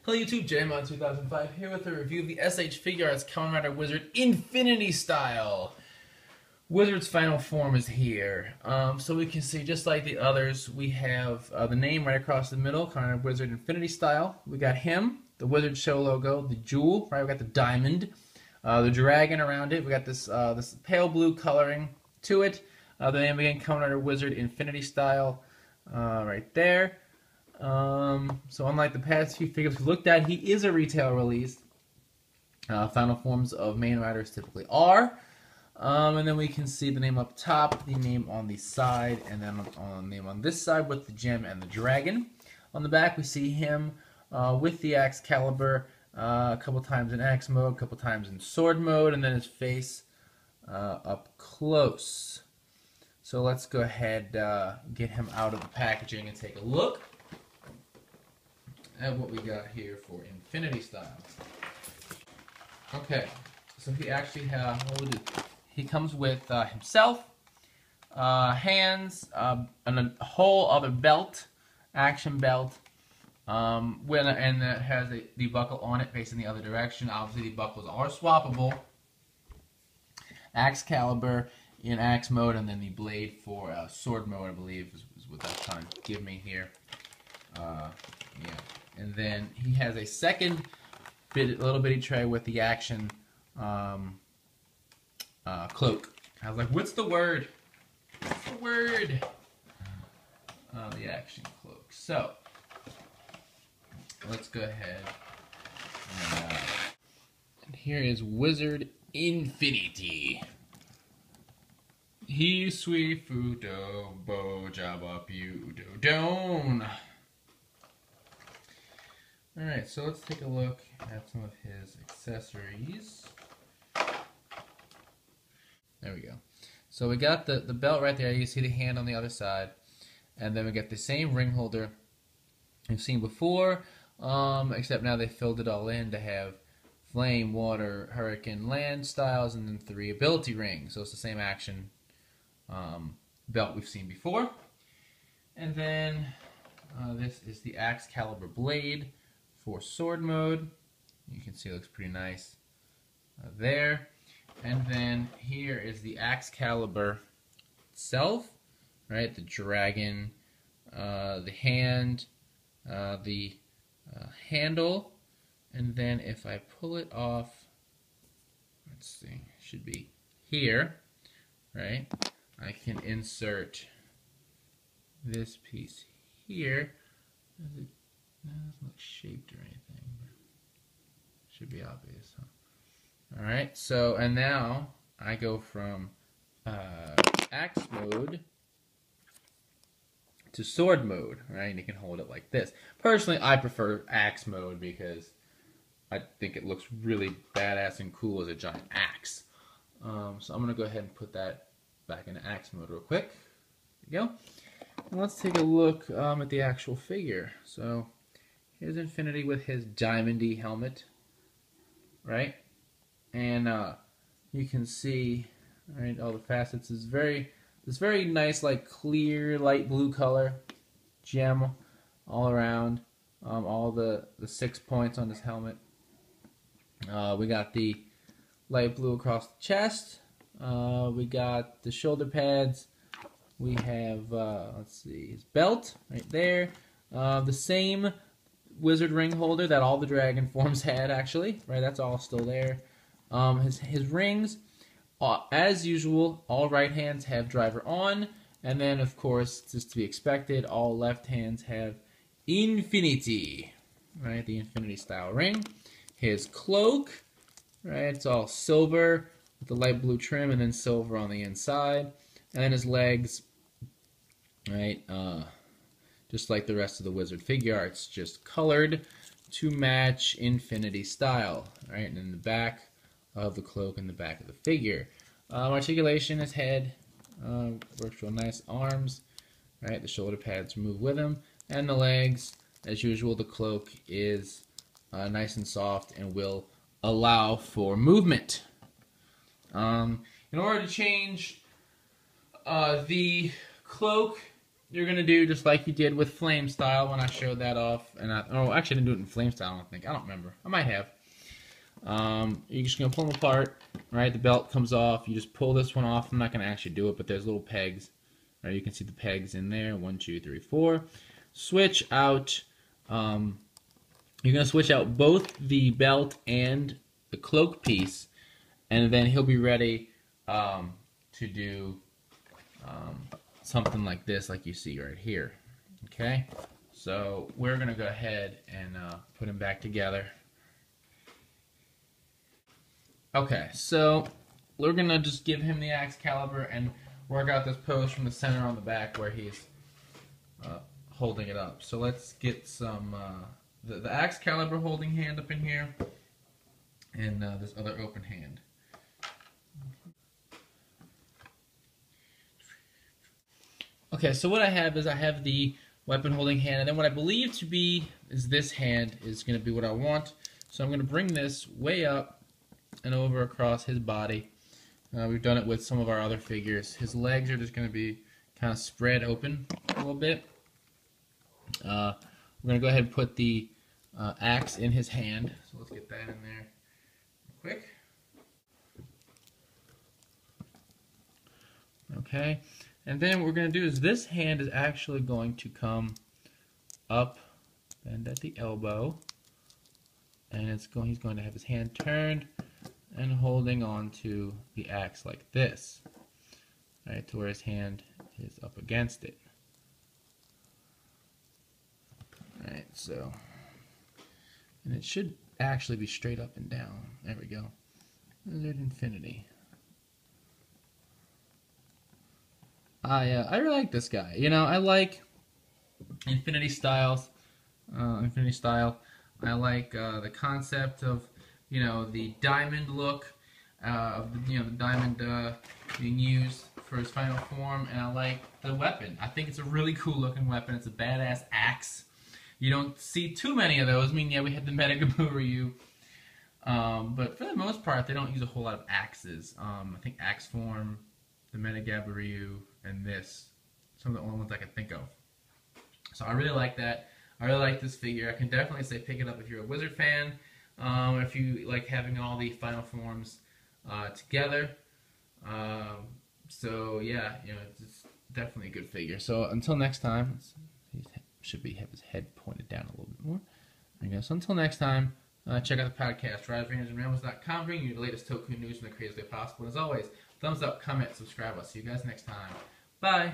Hello YouTube, JMon 2005 here with a review of the S.H.Figuarts Kamen Rider Wizard Infinity Style. Wizard's final form is here. So we can see, just like the others, we have the name right across the middle, Kamen Rider Wizard Infinity Style. We got him, the Wizard show logo, the jewel, right? We got the diamond, the dragon around it. We got this this pale blue coloring to it. The name again, Kamen Rider Wizard Infinity Style, right there. So unlike the past few figures we looked at, he is a retail release. Final forms of main riders typically are. And then we can see the name up top, the name on the side, and then on the name on this side with the gem and the dragon. On the back we see him with the Axecalibur, a couple times in axe mode, a couple times in sword mode, and then his face up close. So let's go ahead, get him out of the packaging and take a look at what we got here for Infinity Style. Okay, so he actually has, he comes with himself, hands, and a whole other belt, action belt, and that has the buckle on it facing the other direction. Obviously the buckles are swappable. Axcalibur in axe mode, and then the blade for sword mode, I believe, is what that's trying to give me here. Yeah. And then he has a second little bitty tray with the action cloak. I was like, what's the word? What's the word? The action cloak. So, let's go ahead. And here is Wizard Infinity. He sweet fudo bo jabba do don. Alright, so let's take a look at some of his accessories. There we go. So we got the belt right there. You see the hand on the other side. And then we got the same ring holder we've seen before, except now they filled it all in to have flame, water, hurricane, land styles, and then 3 ability rings. So it's the same action belt we've seen before. And then this is the Axcalibur blade for sword mode. You can see it looks pretty nice there. And then here is the Axcalibur itself, right? The dragon, the hand, the handle, and then if I pull it off, let's see, it should be here, right? I can insert this piece here. It doesn't look shaped or anything, but should be obvious, huh? Alright, so, and now I go from axe mode to sword mode, right? And you can hold it like this. Personally, I prefer axe mode because I think it looks really badass and cool as a giant axe. So I'm going to go ahead and put that back into axe mode real quick. There you go. And let's take a look at the actual figure. So here's Infinity with his diamondy helmet, right? And you can see, right, all the facets. This very nice, like clear light blue color gem all around. All the 6 points on this helmet. We got the light blue across the chest. We got the shoulder pads. We have, let's see, his belt right there. The same wizard ring holder that all the dragon forms had, actually. Right, that's all still there. His rings, as usual, all right hands have driver on. And then, of course, just to be expected, all left hands have Infinity. Right, the Infinity style ring. His cloak, right, it's all silver with the light blue trim and then silver on the inside. And then his legs, right, just like the rest of the Wizardfiguarts, just colored to match Infinity style, right? And in the back of the cloak and the back of the figure. Articulation, his head, works real nice. Arms, right, the shoulder pads move with him. And the legs, as usual, the cloak is nice and soft and will allow for movement. In order to change the cloak you're going to do just like you did with Flame Style when I showed that off. And actually I didn't do it in Flame Style, I don't think. I don't remember. I might have. You're just going to pull them apart, right? The belt comes off. You just pull this one off. I'm not going to actually do it, but there's little pegs. Right? You can see the pegs in there. 1, 2, 3, 4. Switch out. You're going to switch out both the belt and the cloak piece, and then he'll be ready to do something like this, like you see right here. Okay? So we're going to go ahead and put him back together. Okay, so we're going to just give him the Axecalibur and work out this pose from the center on the back where he's holding it up. So let's get some the Axecalibur holding hand up in here, and this other open hand. Okay, so what I have is I have the weapon holding hand, and then what I believe to be is this hand is going to be what I want. So I'm going to bring this way up and over across his body. We've done it with some of our other figures. His legs are just going to be kind of spread open a little bit. We're going to go ahead and put the axe in his hand. So let's get that in there real quick. Okay. And then what we're going to do is this hand is actually going to come up, bend at the elbow, and he's going to have his hand turned and holding on to the axe like this, right, to where his hand is up against it. Alright, so, and it should actually be straight up and down. There we go. Wizard Infinity. I really like this guy. You know, I like Infinity styles. Infinity style. I like the concept of, you know, the diamond look, the diamond being used for his final form, and I like the weapon. I think it's a really cool looking weapon. It's a badass axe. You don't see too many of those. I mean, yeah, we had the Metagaboo, but for the most part, they don't use a whole lot of axes. I think axe form, the Metagaboo, and this, some of the only ones I can think of. So I really like that. I really like this figure. I can definitely say pick it up if you're a Wizard fan. If you like having all the final forms together. So yeah, you know, it's definitely a good figure. So until next time, he should have his head pointed down a little bit more. There you go. So until next time, check out the podcast, RideRangersandRambles.com, bringing you the latest toku news from the craziest way possible. And as always, thumbs up, comment, subscribe. I'll see you guys next time. Bye.